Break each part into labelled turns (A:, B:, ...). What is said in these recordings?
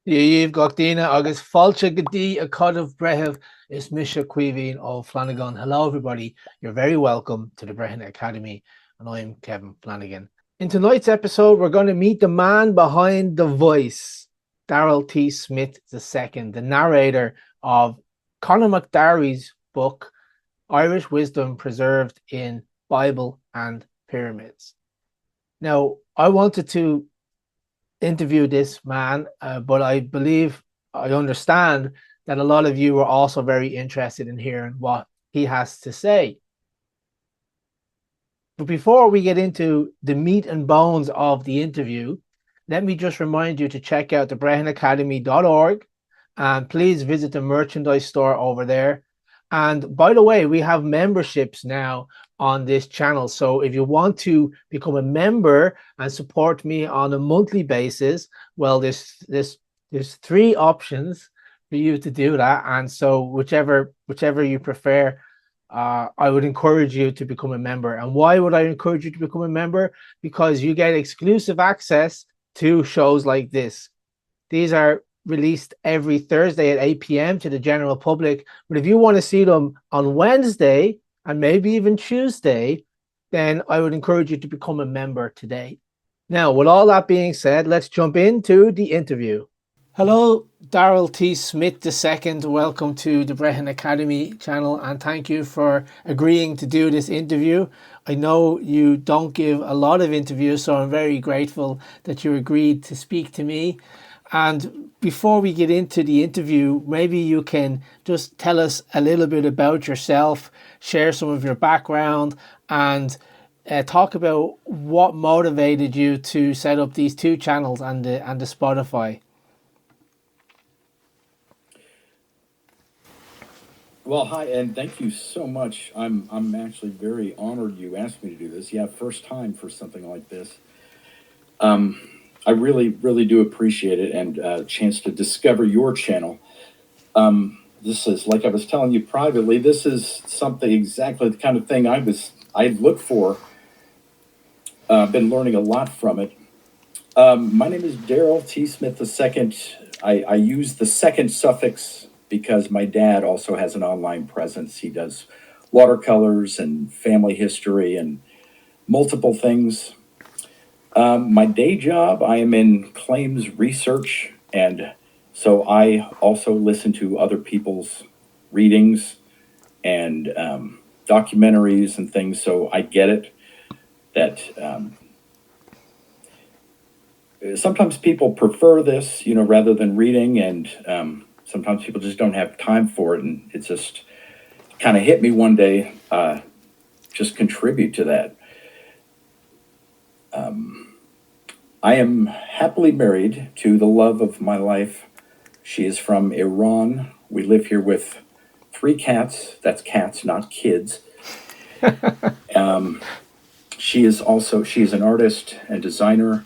A: Díomh gachtaína agus fáilte go dtí a cuireadh brethebh is mise cuimhín ó Flanagan. Hello everybody, you're very welcome to the Brehon Academy and I'm Kevin Flanagan. In tonight's episode we're going to meet the man behind the voice, Darrell T. Smith II, the narrator of Conor MacDari's book, Irish Wisdom Preserved in Bible and Pyramids. Now, I wanted to interview this man, but I understand that a lot of you are also very interested in hearing what he has to say. But before we get into the meat and bones of the interview, let me just remind you to check out the brehonacademy.org and please visit the merchandise store over there. And by the way, we have memberships now on this channel. So if you want to become a member and support me on a monthly basis, well, there's three options for you to do that. And so whichever you prefer, I would encourage you to become a member. And why would I encourage you to become a member? Because you get exclusive access to shows like this. These are released every Thursday at 8 p.m. to the general public. But if you want to see them on Wednesday and maybe even Tuesday, then I would encourage you to become a member today. Now, with all that being said, let's jump into the interview. Hello, Darrell T. Smith II. Welcome to the Brehon Academy channel, and thank you for agreeing to do this interview. I know you don't give a lot of interviews, so I'm very grateful that you agreed to speak to me. And before we get into the interview, maybe you can just tell us a little bit about yourself, share some of your background, and talk about what motivated you to set up these two channels and the Spotify.
B: Well, hi, and thank you so much. I'm actually very honored you asked me to do this. Yeah, first time for something like this. I really, really do appreciate it, and a chance to discover your channel. This is, like I was telling you privately, this is something exactly the kind of thing I look for. Been learning a lot from it. My name is Darrell T. Smith II. I use the second suffix because my dad also has an online presence. He does watercolors and family history and multiple things. My day job, I am in claims research, and so I also listen to other people's readings and documentaries and things, so I get it that sometimes people prefer this, rather than reading, and sometimes people just don't have time for it, and it just kind of hit me one day, just contribute to that. I am happily married to the love of my life. She is from Iran. We live here with 3 cats. That's cats, not kids. She is an artist and designer.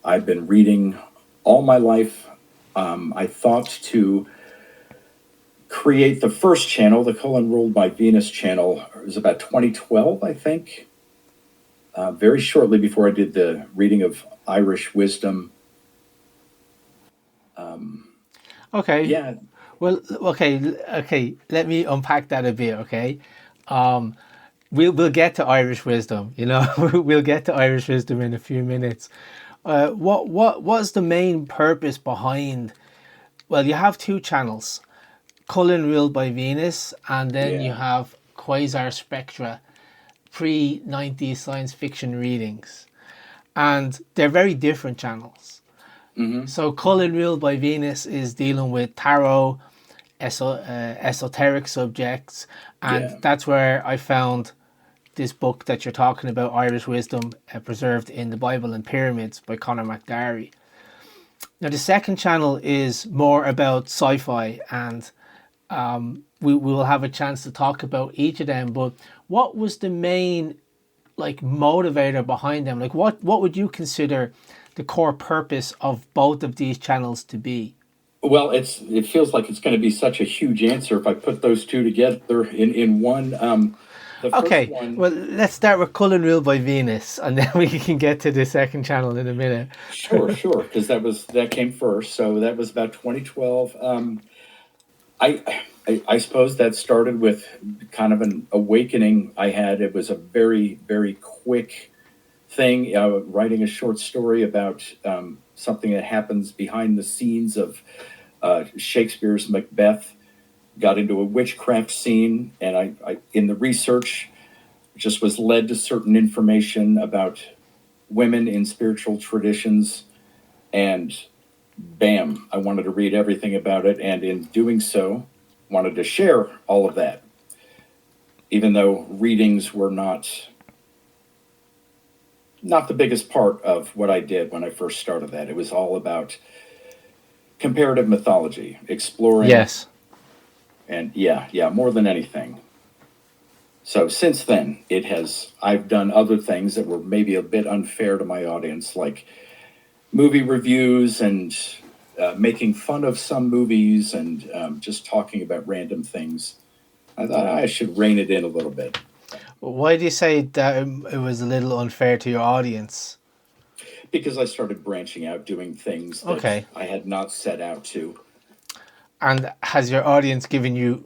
B: I've been reading all my life. I thought to create the first channel, the Culain Ruled by Venus channel. It was about 2012, I think. Very shortly before I did the reading of Irish Wisdom.
A: Okay.
B: Yeah.
A: Well, okay. Let me unpack that a bit, okay? We'll get to Irish Wisdom, we'll get to Irish Wisdom in a few minutes. What was the main purpose behind? Well, you have 2 channels, Culain Ruled by Venus, and then you have Quasar Spectra pre-90s science fiction readings, and they're very different channels. So Culain Ruled by Venus is dealing with tarot, esoteric subjects, and that's where I found this book that you're talking about, Irish Wisdom Preserved in the Bible and Pyramids by Conor MacDari. Now the second channel is more about sci-fi, and we will have a chance to talk about each of them. But what was the main motivator behind them? What would you consider the core purpose of both of these channels to be?
B: Well, it feels like it's going to be such a huge answer if I put those two together in one. the first
A: Okay,
B: one,
A: well, let's start with Culain Ruled by Venus, and then we can get to the second channel in a minute.
B: sure, because that came first. So that was about 2012. I suppose that started with kind of an awakening I had. It was a very, very quick thing, writing a short story about something that happens behind the scenes of Shakespeare's Macbeth. Got into a witchcraft scene, and I in the research just was led to certain information about women in spiritual traditions, and bam, I wanted to read everything about it, and in doing so, wanted to share all of that, even though readings were not the biggest part of what I did when I first started that. It was all about comparative mythology, exploring.
A: Yes.
B: And yeah, more than anything. So since then, I've done other things that were maybe a bit unfair to my audience, like movie reviews and making fun of some movies and just talking about random things. I thought I should rein it in a little bit.
A: Why do you say that it was a little unfair to your audience?
B: Because I started branching out, doing things that I had not set out to.
A: And has your audience given you,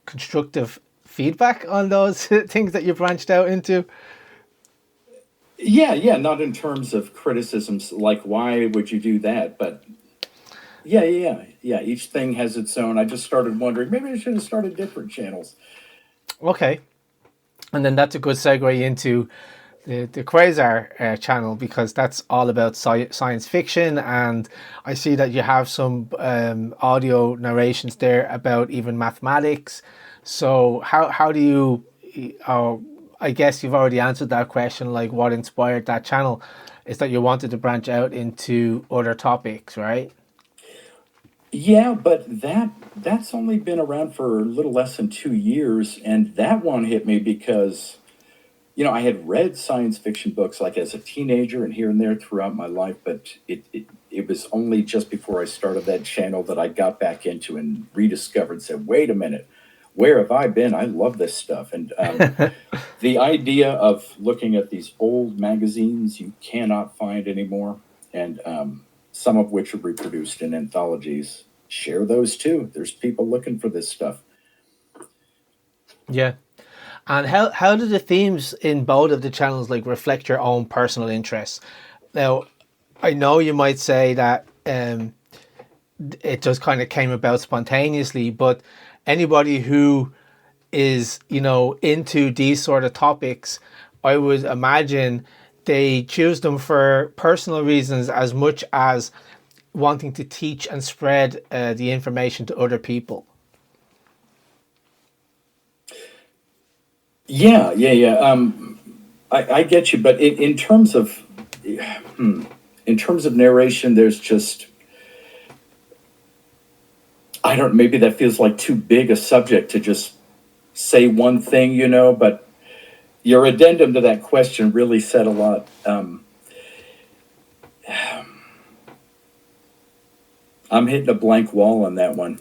A: constructive feedback on those things that you branched out into?
B: Yeah, not in terms of criticisms like why would you do that, but yeah. Each thing has its own. I just started wondering maybe I should have started different channels.
A: Okay, and then that's a good segue into the Quasar channel, because that's all about science fiction, and I see that you have some audio narrations there about even mathematics. So how do you? I guess you've already answered that question. Like, what inspired that channel is that you wanted to branch out into other topics, right?
B: Yeah, but that's only been around for a little less than 2 years, and that one hit me because I had read science fiction books like as a teenager and here and there throughout my life, but it was only just before I started that channel that I got back into and rediscovered, said, wait a minute, where have I been? I love this stuff. And the idea of looking at these old magazines you cannot find anymore, and some of which are reproduced in anthologies, share those too. There's people looking for this stuff.
A: Yeah. And how do the themes in both of the channels reflect your own personal interests? Now, I know you might say that it just kind of came about spontaneously, but anybody who is into these sort of topics, I would imagine they choose them for personal reasons as much as wanting to teach and spread the information to other people.
B: Yeah. I get you, but in terms of narration, there's just maybe that feels like too big a subject to just say one thing, but your addendum to that question really said a lot. I'm hitting a blank wall on that one.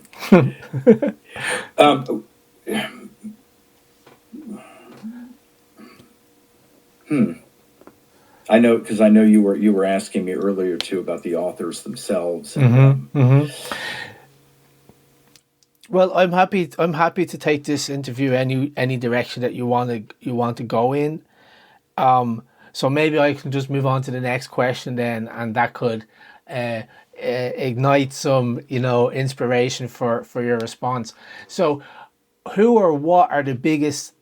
B: I know, because I know you were asking me earlier too about the authors themselves. And,
A: Well, I'm happy to take this interview any direction that you want to go in. So maybe I can just move on to the next question then, and that could ignite some inspiration for your response. So, who or what are the biggest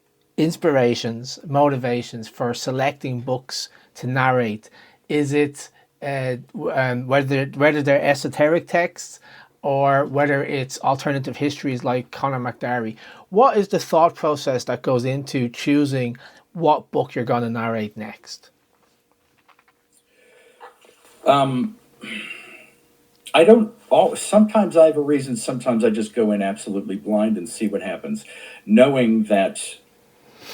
A: motivations for selecting books to narrate? Is it whether they're esoteric texts or whether it's alternative histories like Conor MacDari? What is the thought process that goes into choosing what book you're going to narrate next?
B: I don't. Sometimes I have a reason. Sometimes I just go in absolutely blind and see what happens, knowing that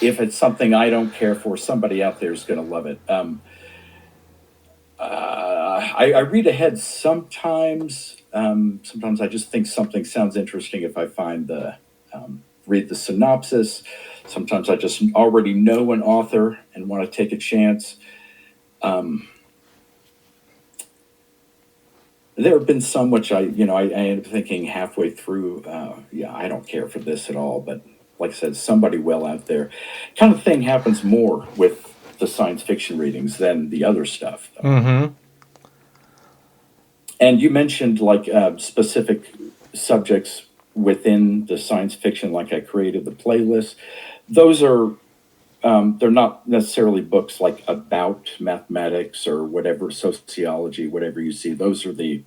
B: if it's something I don't care for, somebody out there is going to love it. I read ahead sometimes. Sometimes I just think something sounds interesting if I find the read the synopsis. Sometimes I just already know an author and want to take a chance. There have been some which I end up thinking halfway through, I don't care for this at all. But like I said, somebody well out there kind of thing happens more with the science fiction readings than the other stuff.
A: Mm-hmm.
B: And you mentioned like specific subjects within the science fiction, like I created the playlist. Those are, they're not necessarily books like about mathematics or whatever, sociology, whatever you see. Those are the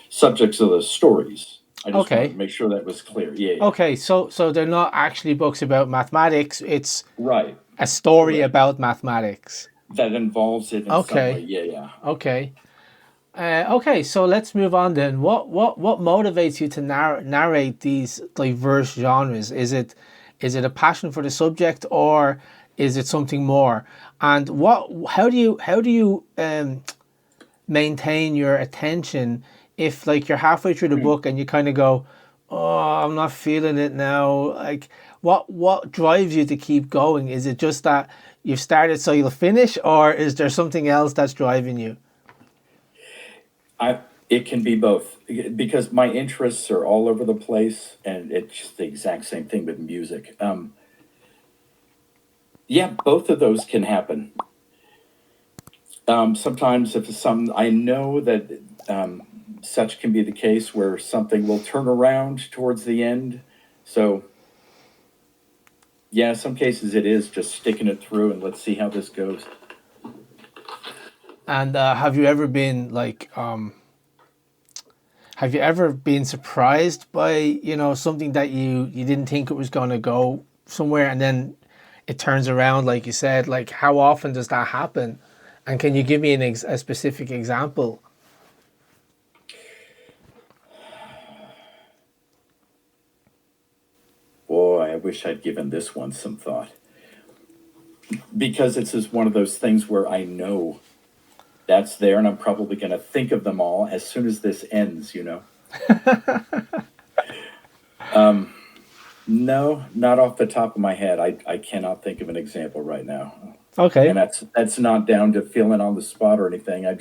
B: subjects of the stories. I just wanted to make sure that was clear. Yeah.
A: Okay, so they're not actually books about mathematics. It's
B: right.
A: A story about mathematics
B: that involves it in some way. Yeah.
A: Okay. Okay, so let's move on then. What motivates you to narrate these diverse genres? Is it a passion for the subject, or is it something more? And how do you maintain your attention if like you're halfway through the book and you kind of go, oh, I'm not feeling it now? Like what drives you to keep going? Is it just that you've started so you'll finish, or is there something else that's driving you?
B: It can be both, because my interests are all over the place, and it's just the exact same thing with music. Both of those can happen. Sometimes if it's something, I know that such can be the case where something will turn around towards the end. So yeah, some cases it is just sticking it through and let's see how this goes.
A: And have you ever been like, have you ever been surprised by, something that you didn't think it was going to go somewhere and then it turns around, like you said? Like, how often does that happen? And can you give me a specific example?
B: Boy, I wish I'd given this one some thought. Because it's just one of those things where I know that's there, and I'm probably going to think of them all as soon as this ends, No, not off the top of my head. I cannot think of an example right now.
A: Okay.
B: And that's not down to feeling on the spot or anything. I've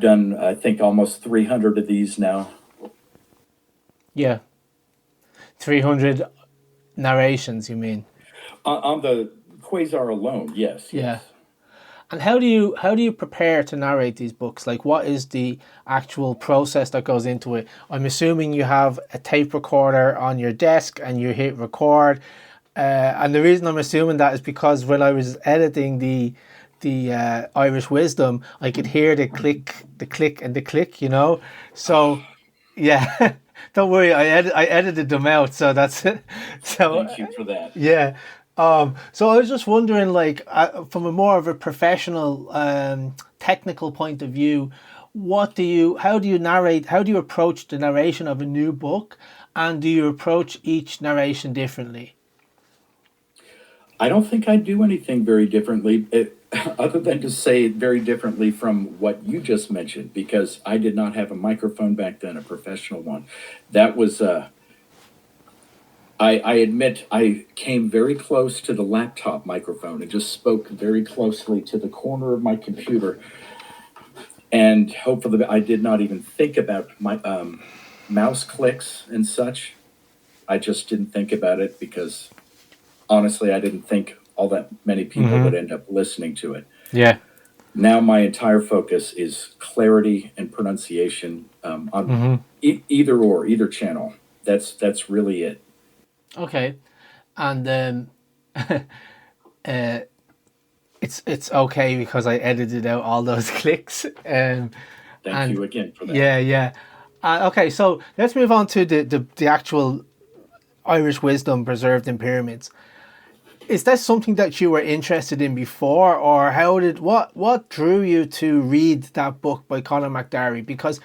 B: done, I think, almost 300 of these now.
A: Yeah. 300 narrations, you mean?
B: On the Quasar alone, yes.
A: Yeah. And how do you prepare to narrate these books? Like, what is the actual process that goes into it? I'm assuming you have a tape recorder on your desk and you hit record. And the reason I'm assuming that is because when I was editing the Irish Wisdom, I could hear the click, and the click, So, yeah, don't worry, I edited them out, so that's it. So
B: thank you for that.
A: Yeah. So I was just wondering, like, from a more of a professional, technical point of view, how do you narrate? How do you approach the narration of a new book, and do you approach each narration differently?
B: I don't think I do anything very differently, other than to say it very differently from what you just mentioned, because I did not have a microphone back then, a professional one. That was, I admit I came very close to the laptop microphone and just spoke very closely to the corner of my computer. And hopefully I did not even think about my mouse clicks and such. I just didn't think about it because honestly, I didn't think all that many people would end up listening to it.
A: Yeah.
B: Now my entire focus is clarity and pronunciation on either channel. That's really it.
A: Okay, and it's okay because I edited out all those clicks.
B: Thank you again for that.
A: Yeah. Okay, so let's move on to the actual Irish Wisdom preserved in pyramids. Is that something that you were interested in before, or what drew you to read that book by Conor MacDari? Because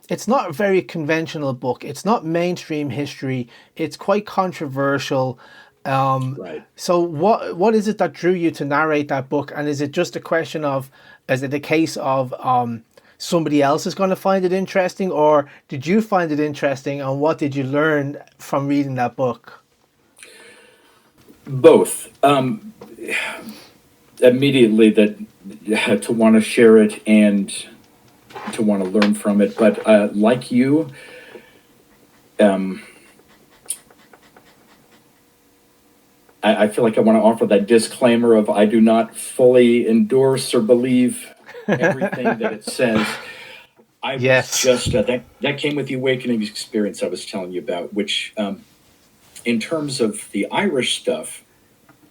A: it's not a very conventional book. It's not mainstream history. It's quite controversial.
B: Right.
A: So what is it that drew you to narrate that book? And is it just a question of, is it a case of somebody else is going to find it interesting, or did you find it interesting, and what did you learn from reading that book?
B: Both. Immediately that to want to share it and to want to learn from it, but like you, I feel like I want to offer that disclaimer of I do not fully endorse or believe everything that it says. I was just that came with the awakening experience I was telling you about, which in terms of the Irish stuff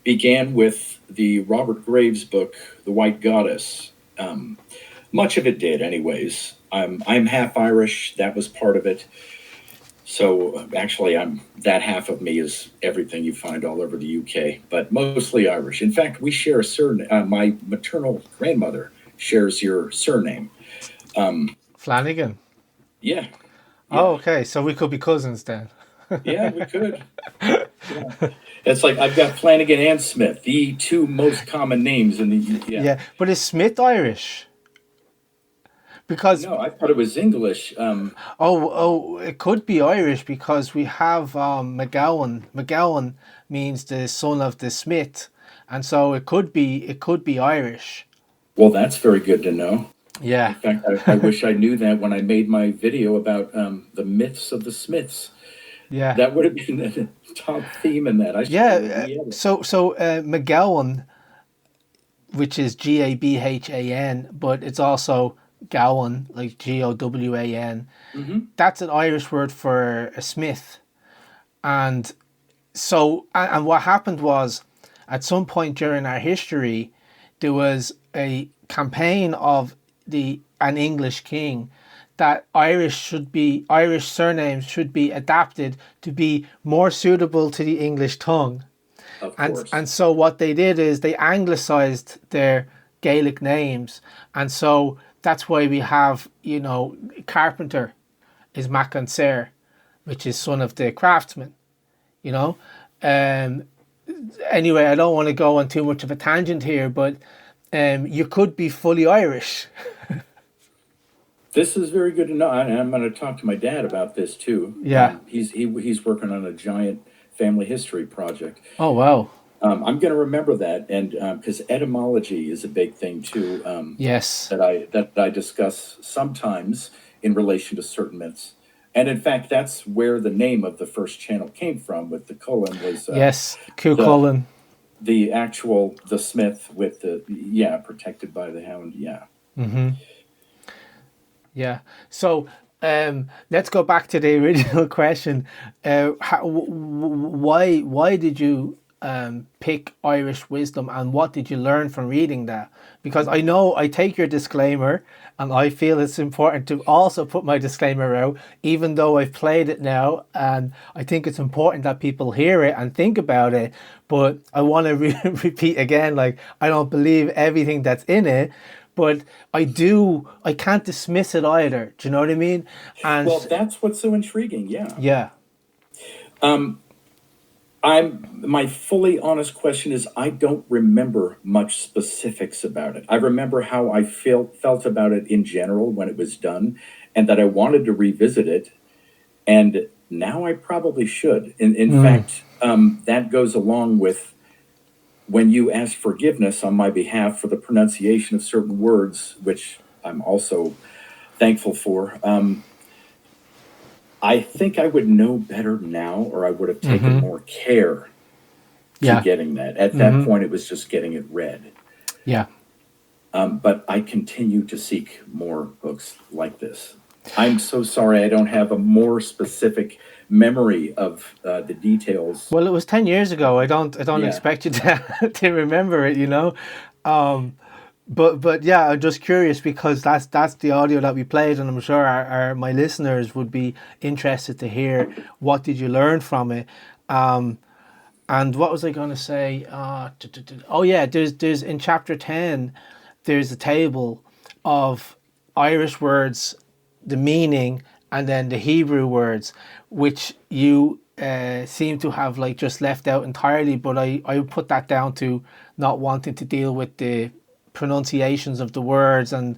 B: began with the Robert Graves book, The White Goddess. Much of it did, anyways. I'm half Irish. That was part of it. So actually, that half of me is everything you find all over the UK, but mostly Irish. In fact, we share a surname. My maternal grandmother shares your surname.
A: Flanagan.
B: Yeah.
A: Oh, okay. So we could be cousins then.
B: Yeah, we could. Yeah. It's like I've got Flanagan and Smith, the two most common names in the.
A: Yeah, but is Smith Irish? Because
B: no, I thought it was English.
A: it could be Irish because we have McGowan. McGowan means the son of the Smith, and so it could be Irish.
B: Well, that's very good to know.
A: Yeah.
B: In fact, I wish I knew that when I made my video about the myths of the Smiths.
A: Yeah.
B: That would have been the top theme in that.
A: So McGowan, which is Gabhan, but it's also Gowan, like Gowan.
B: Mm-hmm.
A: That's an Irish word for a smith. And so, and what happened was, at some point during our history, there was a campaign of an English king that Irish surnames should be adapted to be more suitable to the English tongue.
B: Of course.
A: And so what they did is they anglicized their Gaelic names, and so that's why we have, carpenter is Mac-an-Sair, which is son of the craftsman, Anyway, I don't want to go on too much of a tangent here, but you could be fully Irish.
B: This is very good to know, and I'm going to talk to my dad about this too.
A: Yeah.
B: He's working on a giant family history project.
A: Oh, wow.
B: I'm going to remember that, and because etymology is a big thing too.
A: Yes.
B: That I discuss sometimes in relation to certain myths, and in fact, that's where the name of the first channel came from. With the Culain was
A: yes, Culain.
B: The Smith with the protected by the hound. Yeah.
A: Mm-hmm. Yeah. So let's go back to the original question. Why did you pick Irish wisdom, and what did you learn from reading that? Because I take your disclaimer, and I feel it's important to also put my disclaimer out, even though I've played it now, and I think it's important that people hear it and think about it. But I want to repeat again, like, I don't believe everything that's in it, but I can't dismiss it either. Do you know what I mean? And
B: well, that's what's so intriguing. Yeah.
A: Yeah.
B: My fully honest question is I don't remember much specifics about it. I remember how I felt about it in general when it was done, and that I wanted to revisit it. And now I probably should. In fact, that goes along with when you ask forgiveness on my behalf for the pronunciation of certain words, which I'm also thankful for. I think I would know better now, or I would have taken more care to getting that. At that point, it was just getting it read.
A: Yeah.
B: But I continue to seek more books like this. I'm so sorry I don't have a more specific memory of the details.
A: Well, it was 10 years ago. I don't expect you to remember it, But yeah, I'm just curious because that's the audio that we played, and I'm sure my listeners would be interested to hear what did you learn from it. And what was I going to say? Oh yeah, there's in chapter 10, there's a table of Irish words, the meaning, and then the Hebrew words, which you seem to have like just left out entirely. But I would put that down to not wanting to deal with the pronunciations of the words, and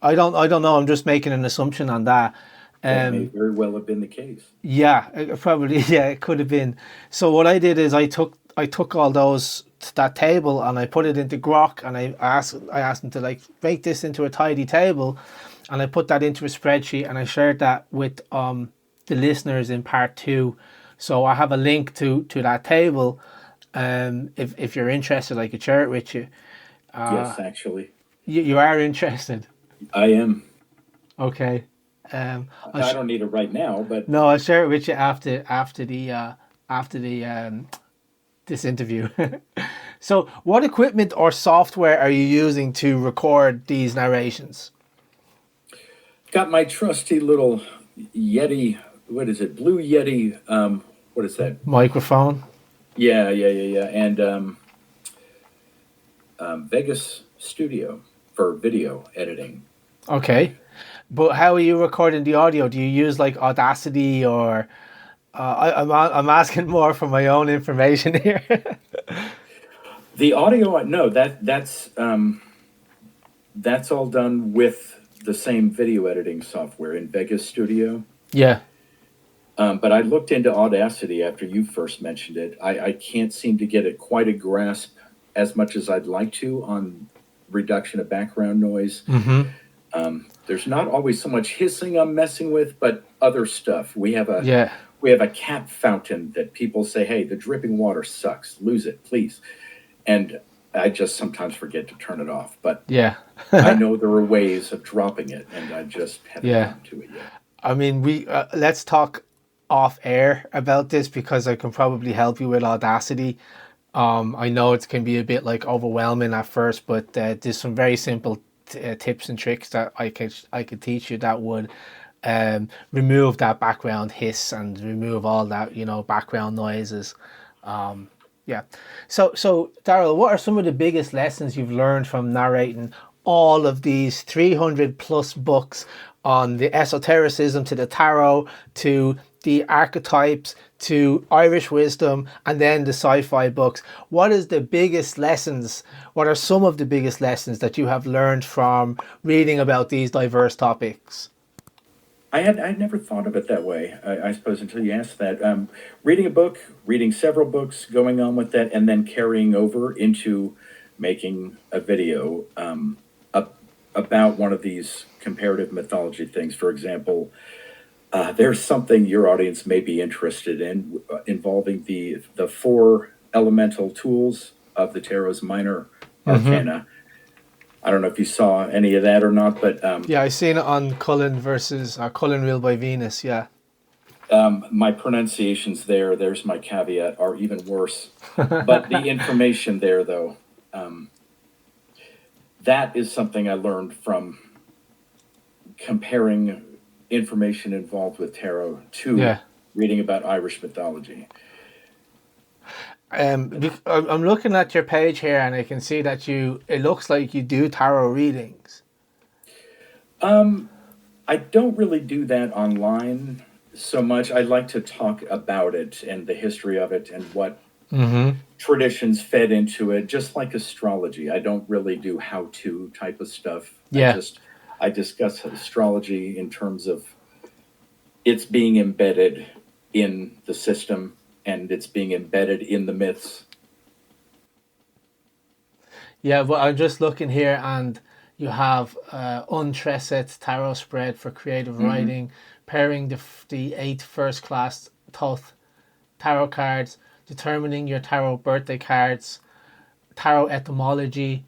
A: I don't know. I'm just making an assumption on that.
B: That may very well have been the case.
A: Yeah, probably. Yeah, it could have been. So what I did is I took all those that table and I put it into Grok, and I asked them to like make this into a tidy table, and I put that into a spreadsheet, and I shared that with the listeners in part 2. So I have a link to that table. If you're interested, I could share it with you.
B: Yes, actually,
A: You are interested.
B: I am.
A: Okay.
B: I don't need it right now, but
A: No, I'll share it with you after the this interview. So, what equipment or software are you using to record these narrations?
B: got my trusty little Yeti. What is it? Blue Yeti. What is that?
A: Microphone.
B: Yeah. And Vegas Studio for video editing.
A: Okay. But how are you recording the audio? Do you use like Audacity or I'm asking more for my own information here.
B: The audio, no, that's all done with the same video editing software in Vegas Studio.
A: Yeah.
B: But I looked into Audacity after you first mentioned it. I can't seem to get it quite a grasp as much as I'd like to on reduction of background noise. There's not always so much hissing I'm messing with, but other stuff. We have a cat fountain that people say, hey, the dripping water sucks. Lose it, please. And I just sometimes forget to turn it off. But
A: Yeah.
B: I know there are ways of dropping it, and I just haven't gotten to it yet.
A: I mean, let's talk off air about this because I can probably help you with Audacity. I know it can be a bit like overwhelming at first, but there's some very simple tips and tricks that I could teach you that would remove that background hiss and remove all that background noises. Yeah. So Darrell, what are some of the biggest lessons you've learned from narrating all of these 300 plus books on the esotericism to the tarot to the archetypes to Irish wisdom and then the sci-fi books? What is the biggest lessons? What are some of the biggest lessons that you have learned from reading about these diverse topics?
B: I'd never thought of it that way, I suppose, until you asked that. Reading a book, reading several books, going on with that, and then carrying over into making a video about one of these comparative mythology things. For example, there's something your audience may be interested in involving the 4 elemental tools of the tarot's minor arcana. I don't know if you saw any of that or not, but
A: yeah, I seen it on Culain Ruled by Venus. Yeah.
B: My pronunciations there's my caveat, are even worse. But the information there, though, that is something I learned from comparing information involved with tarot to reading about Irish mythology.
A: I'm looking at your page here and I can see that it looks like you do tarot readings.
B: I don't really do that online so much. I like to talk about it and the history of it and what traditions fed into it, just like astrology. I don't really do how-to type of stuff.
A: Yeah.
B: I discuss astrology in terms of it's being embedded in the system and it's being embedded in the myths.
A: Yeah, but I'm just looking here and you have 𝗃𝗏𝗃 tarot spread for creative writing, pairing the 8 first class Thoth tarot cards, determining your tarot birthday cards, tarot etymology.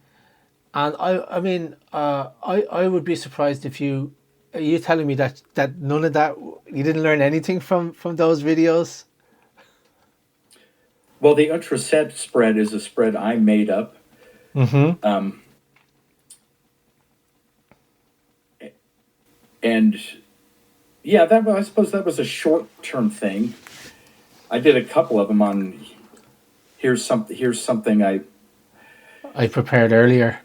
A: And I mean, I would be surprised if are you telling me that none of that, you didn't learn anything from those videos?
B: Well, the 𝗃𝗏𝗃 spread is a spread I made up. And yeah, I suppose that was a short-term thing. I did a couple of them on here's something
A: I prepared earlier.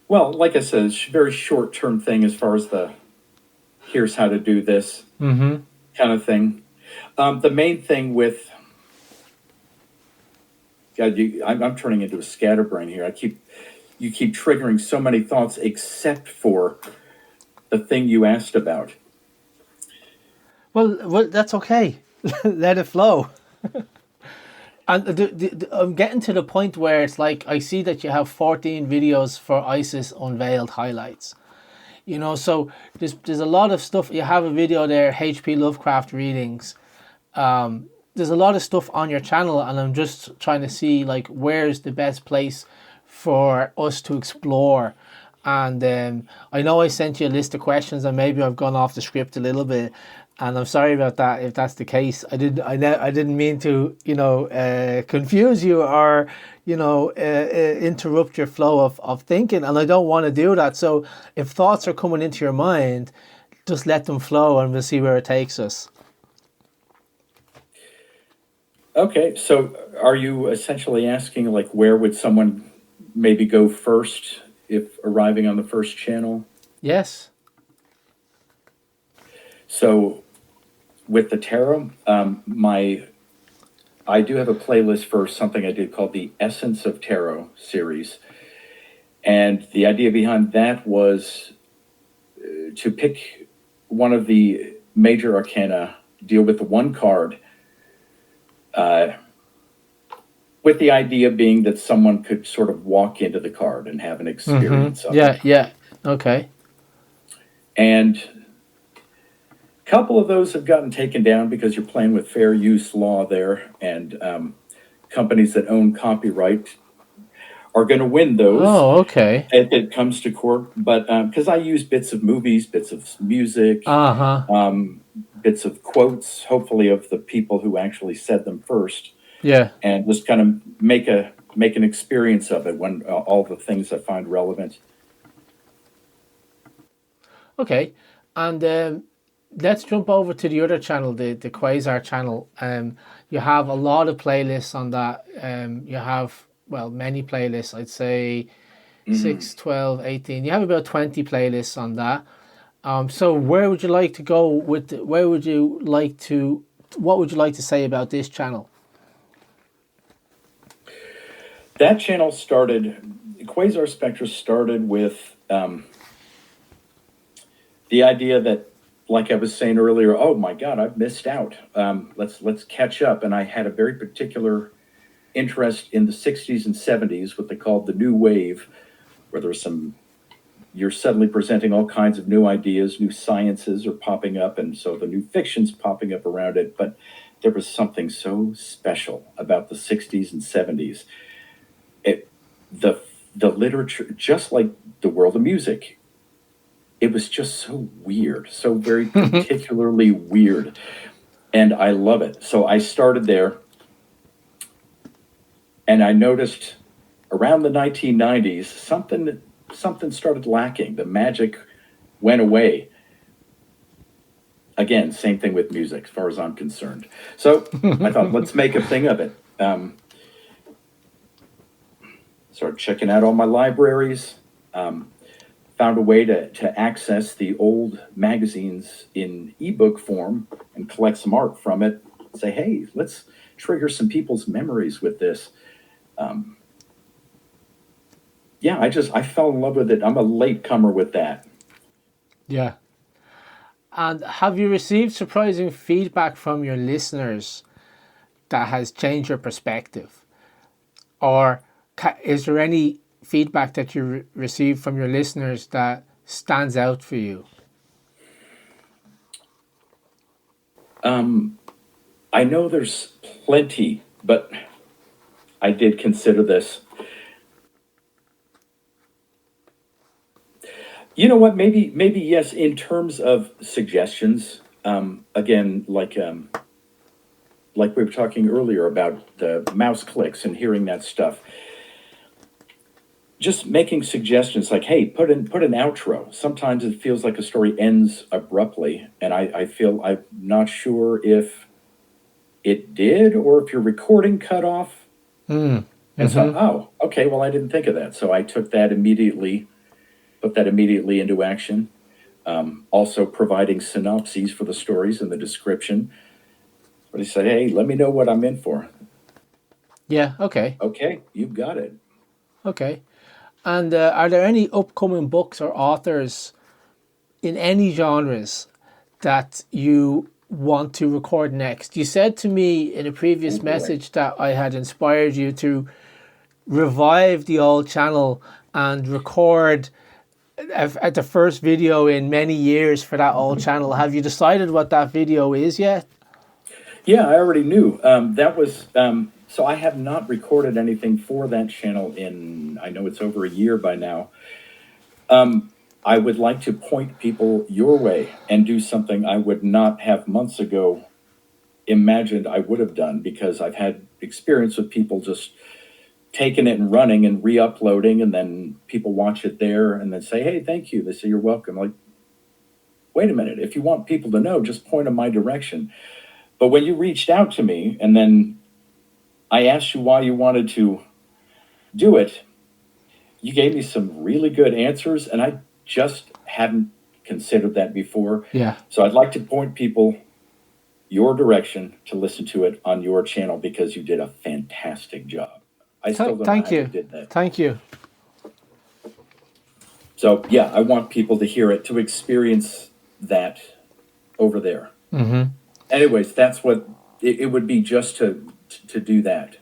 B: Well, like I said, it's a very short-term thing as far as here's how to do this kind of thing. The main thing with God, I'm turning into a scatterbrain here. I keep you keep triggering so many thoughts except for the thing you asked about.
A: Well, that's okay. Let it flow. And I'm getting to the point where it's like I see that you have 14 videos for ISIS Unveiled highlights. You know, so there's a lot of stuff. You have a video there, H.P. Lovecraft readings. There's a lot of stuff on your channel, and I'm just trying to see like where's the best place for us to explore. And I know I sent you a list of questions, and maybe I've gone off the script a little bit, and I'm sorry about that if that's the case. I didn't mean to, confuse you or, interrupt your flow of thinking, and I don't want to do that. So if thoughts are coming into your mind, just let them flow, and we'll see where it takes us.
B: Okay, so are you essentially asking, like, where would someone maybe go first if arriving on the first channel?
A: Yes.
B: So with the tarot, I do have a playlist for something I did called the Essence of Tarot series. And the idea behind that was to pick one of the major arcana, deal with the one card, with the idea being that someone could sort of walk into the card and have an experience of it.
A: Yeah. Okay.
B: And a couple of those have gotten taken down because you're playing with fair use law there, and companies that own copyright are going to win those.
A: Oh, okay.
B: If it comes to court. But because I use bits of movies, bits of music, bits of quotes, hopefully of the people who actually said them first.
A: Yeah.
B: And just kind of make an experience of it when all the things I find relevant.
A: Okay, and let's jump over to the other channel, the Quasar channel. You have a lot of playlists on that. You have, well, many playlists. I'd say 6, 12, 18. You have about 20 playlists on that. So where would you like to go with? What would you like to say about this channel?
B: That channel started, Quasar Spectra started with the idea that, like I was saying earlier, oh my God, I've missed out. Let's catch up. And I had a very particular interest in the 60s and 70s, what they called the new wave, where there's you're suddenly presenting all kinds of new ideas, new sciences are popping up, and so the new fiction's popping up around it. But there was something so special about the 60s and 70s. The literature, just like the world of music, it was just so weird, so very particularly weird. And I love it. So I started there, and I noticed around the 1990s, something started lacking. The magic went away. Again, same thing with music, as far as I'm concerned. So I thought, let's make a thing of it. Started checking out all my libraries. Found a way to access the old magazines in ebook form and collect some art from it. Say, hey, let's trigger some people's memories with this. Yeah, I fell in love with it. I'm a latecomer with that.
A: Yeah. And have you received surprising feedback from your listeners that has changed your perspective? Or is there any feedback that you receive from your listeners that stands out for you?
B: I know there's plenty, but I did consider this. You know what? Maybe yes. In terms of suggestions, again, like we were talking earlier about the mouse clicks and hearing that stuff. Just making suggestions like, hey, put an outro. Sometimes it feels like a story ends abruptly, and I feel I'm not sure if it did or if your recording cut off. And so, oh, okay, well, I didn't think of that. So I took that immediately, put that immediately into action. Also providing synopses for the stories and the description. But he said, hey, let me know what I'm in for.
A: Yeah, okay.
B: Okay, you've got it.
A: Okay. And are there any upcoming books or authors in any genres that you want to record next? You said to me in a previous message that I had inspired you to revive the old channel and record at the first video in many years for that old channel. Have you decided what that video is yet?
B: Yeah, I already knew. That was, so I have not recorded anything for that channel in, I know it's over a year by now. I would like to point people your way and do something I would not have months ago imagined I would have done, because I've had experience with people just taking it and running and re-uploading, and then people watch it there and then say, hey, thank you. They say, you're welcome. Like, wait a minute. If you want people to know, just point them my direction. But when you reached out to me and then I asked you why you wanted to do it, you gave me some really good answers, and I just hadn't considered that before.
A: Yeah.
B: So I'd like to point people your direction to listen to it on your channel, because you did a fantastic job. I still don't know how you did that.
A: Thank you.
B: So yeah, I want people to hear it, to experience that over there.
A: Mm-hmm.
B: Anyways, that's what it would be, just to do that.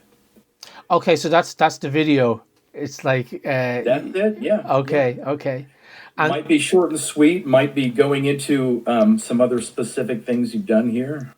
A: Okay, so that's the video. It's like
B: that's it. Yeah.
A: Okay.
B: Yeah.
A: Okay.
B: And might be short and sweet. Might be going into some other specific things you've done here.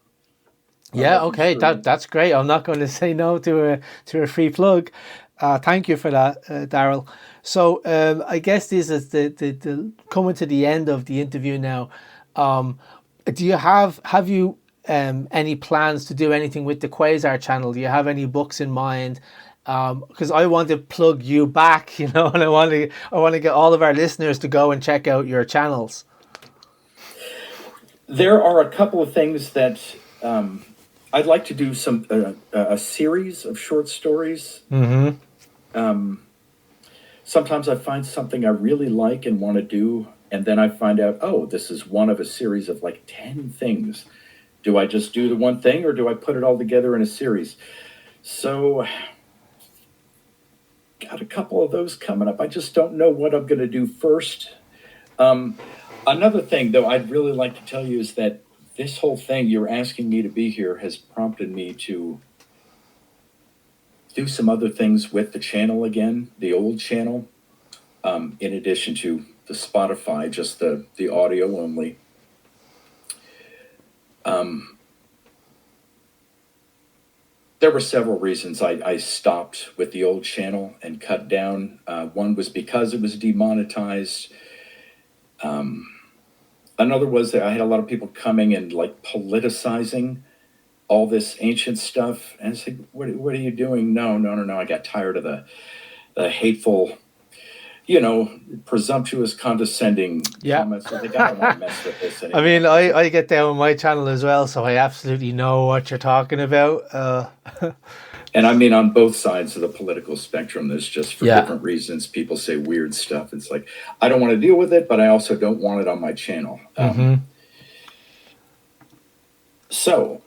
A: Yeah. Okay. Sure. That's great. I'm not going to say no to a free plug. Thank you for that, Darrell. So I guess this is the coming to the end of the interview now. Do you have you any plans to do anything with the Quasar channel? Do you have any books in mind? Because I want to plug you back, and I want to get all of our listeners to go and check out your channels.
B: There are a couple of things that I'd like to do a series of short stories.
A: Mm-hmm.
B: Sometimes I find something I really like and want to do, and then I find out, oh, this is one of a series of like 10 things. Do I just do the one thing, or do I put it all together in a series? So got a couple of those coming up. I just don't know what I'm going to do first. Another thing, though, I'd really like to tell you is that this whole thing, you're asking me to be here, has prompted me to do some other things with the channel again, the old channel, in addition to the Spotify, just the audio only. There were several reasons I stopped with the old channel and cut down. One was because it was demonetized. Another was that I had a lot of people coming and like politicizing all this ancient stuff. And it's like, what are you doing? No. I got tired of the hateful, presumptuous, condescending comments. I think I don't want to mess with this anymore.
A: I mean, I get down on my channel as well, so I absolutely know what you're talking about.
B: And I mean, on both sides of the political spectrum, there's just for different reasons, people say weird stuff. It's like, I don't want to deal with it, but I also don't want it on my channel. So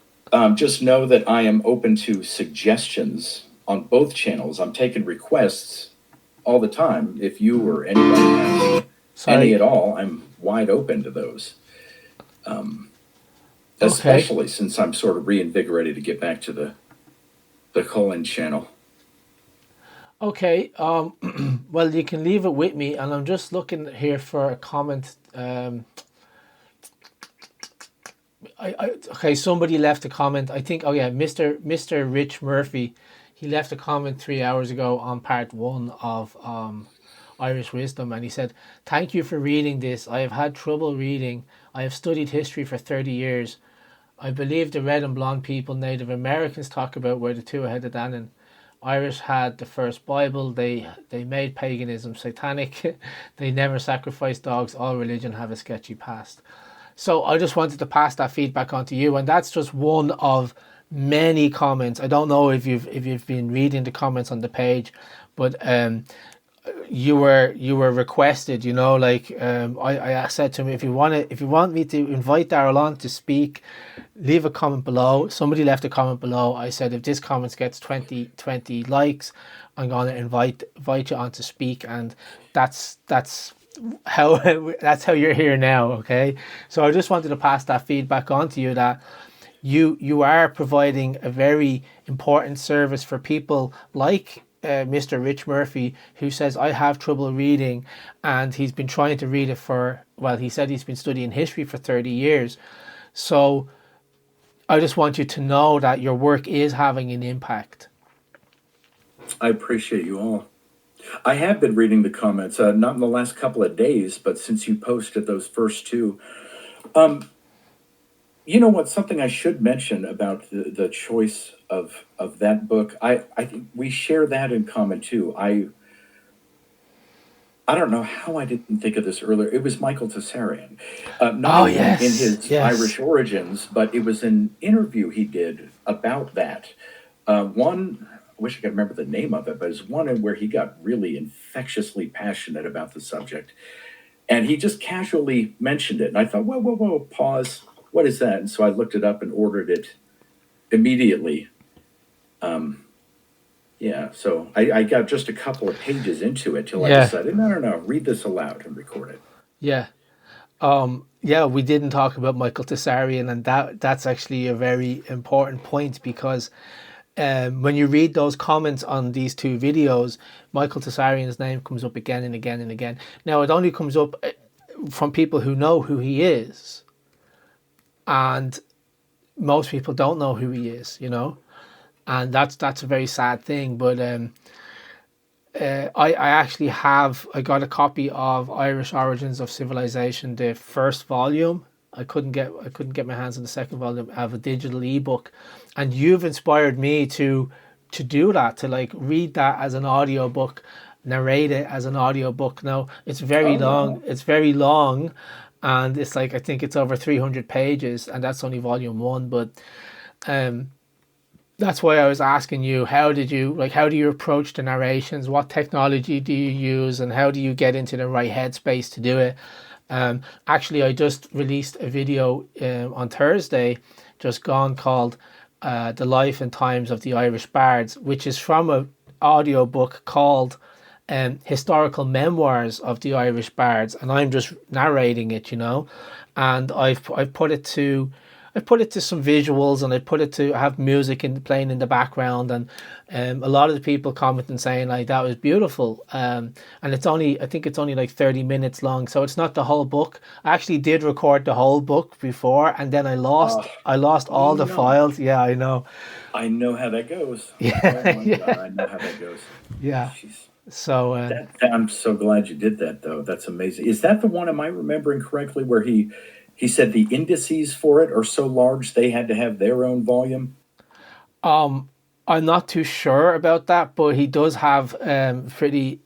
B: just know that I am open to suggestions on both channels. I'm taking requests all the time. If you or anybody has any at all, I'm wide open to those. Especially since I'm sort of reinvigorated to get back to the Culain channel.
A: Okay. Well, you can leave it with me, and I'm just looking here for a comment. Okay, somebody left a comment. I think, Mr. Rich Murphy, he left a comment 3 hours ago on part 1 of Irish Wisdom, and he said, "Thank you for reading this. I have had trouble reading. I have studied history for 30 years. I believe the red and blonde people Native Americans talk about were the two ahead of Danann. Irish had the first Bible. They made paganism satanic. They never sacrificed dogs. All religion have a sketchy past." So I just wanted to pass that feedback on to you, and that's just one of many comments. I don't know if you've been reading the comments on the page, but you were requested, you know, like I said to him, if you want me to invite Darrell on to speak, leave a comment below. Somebody left a comment below. I said, if this comment gets 20 likes, I'm going to invite you on to speak, and that's how that's how you're here now. Okay, so I just wanted to pass that feedback on to you, that you are providing a very important service for people like Mr. Rich Murphy, who says, I have trouble reading, and he's been trying to read it for, well, he said he's been studying history for 30 years. So I just want you to know that your work is having an impact.
B: I appreciate you all. I have been reading the comments, not in the last couple of days, but since you posted those first two. You know what? Something I should mention about the choice of that book. I think we share that in common too. I don't know how I didn't think of this earlier. It was Michael Tsarian, not in his Irish origins, but it was an interview he did about that. One, I wish I could remember the name of it, but it's one where he got really infectiously passionate about the subject, and he just casually mentioned it. And I thought, whoa, pause. What is that? And so I looked it up and ordered it immediately. Yeah, so I got just a couple of pages into it till I decided, no, read this aloud and record it.
A: Yeah. We didn't talk about Michael Tsarian, and that's actually a very important point, because when you read those comments on these two videos, Michael Tsarian's name comes up again and again and again. Now, it only comes up from people who know who he is, and most people don't know who he is, you know, and that's a very sad thing. But I actually I got a copy of Irish Origins of Civilization, the first volume. I couldn't get my hands on the second volume. I have a digital ebook, and you've inspired me to do that, to like read that as an audiobook, narrate it as an audiobook. Now it's very long. Wow. It's very long, and it's like, I think it's over 300 pages, and that's only volume 1. But that's why I was asking you, how do you approach the narrations? What technology do you use, and how do you get into the right headspace to do it? Actually, I just released a video on Thursday, just gone, called The Life and Times of the Irish Bards, which is from an audiobook called Historical Memoirs of the Irish Bards, and I'm just narrating it, you know, and I've put it to some visuals, and I have music playing in the background, and a lot of the people commenting saying like, that was beautiful, and I think it's only like 30 minutes long, so it's not the whole book. I actually did record the whole book before, and then I lost all the files. Yeah, I know
B: how that goes. Yeah. Oh my God, I know how that goes.
A: Yeah.
B: Jeez.
A: So
B: I'm so glad you did that, though. That's amazing. Is that the one, am I remembering correctly, where he said the indices for it are so large they had to have their own volume?
A: I'm not too sure about that, but he does have pretty,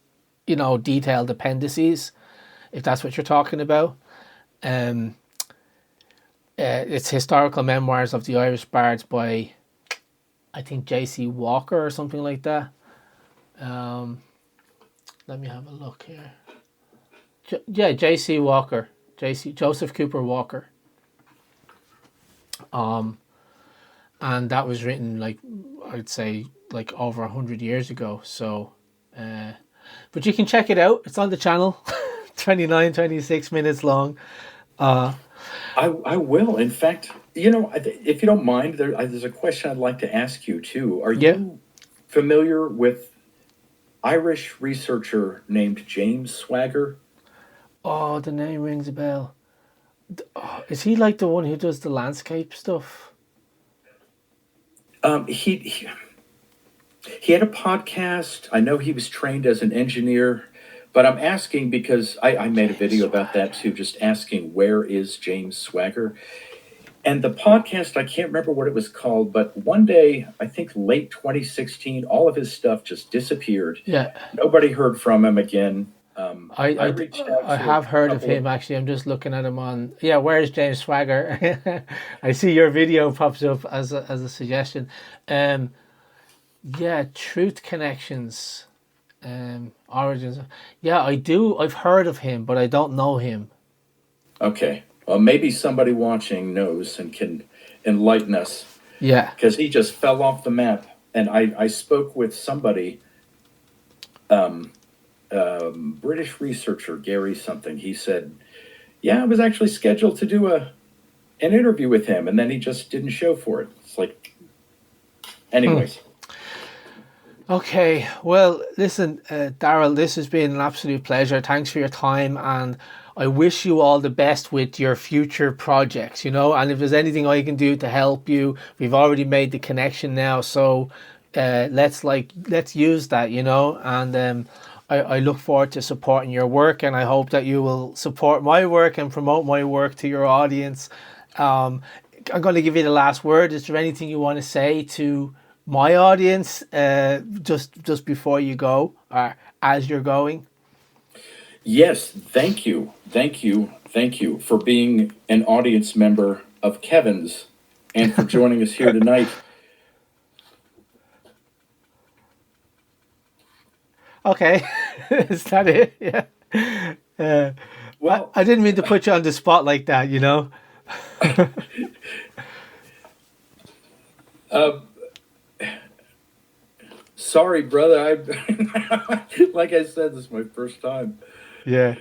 A: detailed appendices, if that's what you're talking about. It's Historical Memoirs of the Irish Bards by, I think, J.C. Walker or something like that. Let me have a look here. J.C. Walker. Joseph Cooper Walker. And that was written, like, I'd say, like over 100 years ago. So, but you can check it out. It's on the channel. 26 minutes long.
B: I will. In fact, if you don't mind, there's a question I'd like to ask you too. Are you familiar with Irish researcher named James Swagger?
A: Oh, the name rings a bell. Is he like the one who does the landscape stuff?
B: He had a podcast. I know he was trained as an engineer, but I'm asking because I made a video about that too, just asking, where is James Swagger? And the podcast, I can't remember what it was called, but one day, I think late 2016, all of his stuff just disappeared.
A: Yeah.
B: Nobody heard from him again.
A: I have heard of him, actually. I'm just looking at him on... Yeah, where's James Swagger? I see your video pops up as a suggestion. Truth Connections. Origins. Yeah, I do. I've heard of him, but I don't know him.
B: Okay. Well, maybe somebody watching knows and can enlighten us.
A: Yeah.
B: Because he just fell off the map. And I spoke with somebody, British researcher, Gary something. He said, yeah, I was actually scheduled to do an interview with him, and then he just didn't show for it. It's like, anyways.
A: Okay, well, listen, Darrell, this has been an absolute pleasure. Thanks for your time, and I wish you all the best with your future projects, you know, and if there's anything I can do to help you, we've already made the connection now, so let's use that, you know, and I look forward to supporting your work, and I hope that you will support my work and promote my work to your audience. I'm going to give you the last word. Is there anything you want to say to my audience just before you go, or as you're going?
B: Yes, thank you for being an audience member of Kevin's and for joining us here tonight.
A: Okay. Is that it? Yeah. Well, I didn't mean to put you on the spot like that, you know.
B: Sorry, brother. Like I said, this is my first time.
A: Yeah.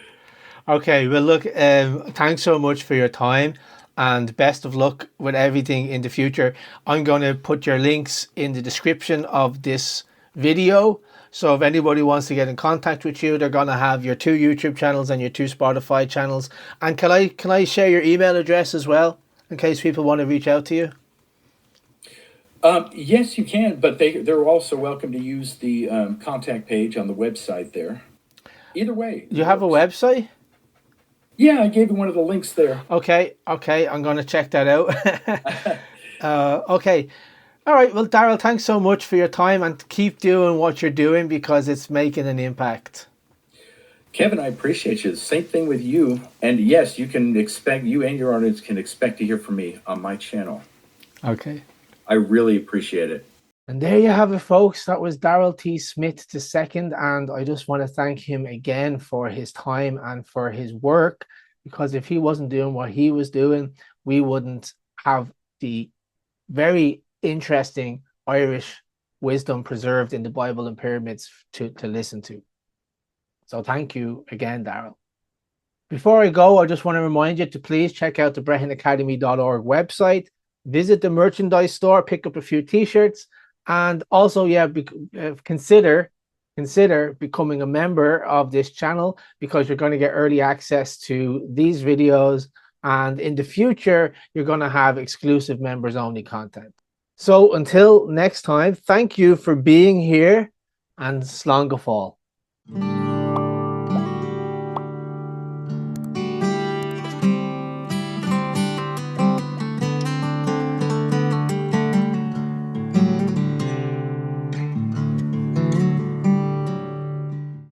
A: Okay. Well, look, thanks so much for your time, and best of luck with everything in the future. I'm going to put your links in the description of this video. So if anybody wants to get in contact with you, they're going to have your 2 YouTube channels and your 2 Spotify channels. And can I share your email address as well, in case people want to reach out to you?
B: Yes, you can, but they're also welcome to use the contact page on the website there. Either way.
A: You have a website?
B: Yeah, I gave you one of the links there.
A: Okay, I'm going to check that out. Okay. All right. Well, Darrell, thanks so much for your time, and keep doing what you're doing because it's making an impact.
B: Kevin, I appreciate you. Same thing with you. And yes, you and your audience can expect to hear from me on my channel.
A: Okay.
B: I really appreciate it.
A: And there you have it, folks. That was Darrell T. Smith II, and I just want to thank him again for his time and for his work, because if he wasn't doing what he was doing, we wouldn't have the very interesting Irish wisdom preserved in the Bible and pyramids to listen to. So thank you again, Darrell. Before I go, I just want to remind you to please check out the BrehonAcademy.org website, visit the merchandise store, pick up a few t-shirts, and also, consider becoming a member of this channel, because you're going to get early access to these videos, and in the future, you're going to have exclusive members only content. So until next time, thank you for being here, and slán go fóill.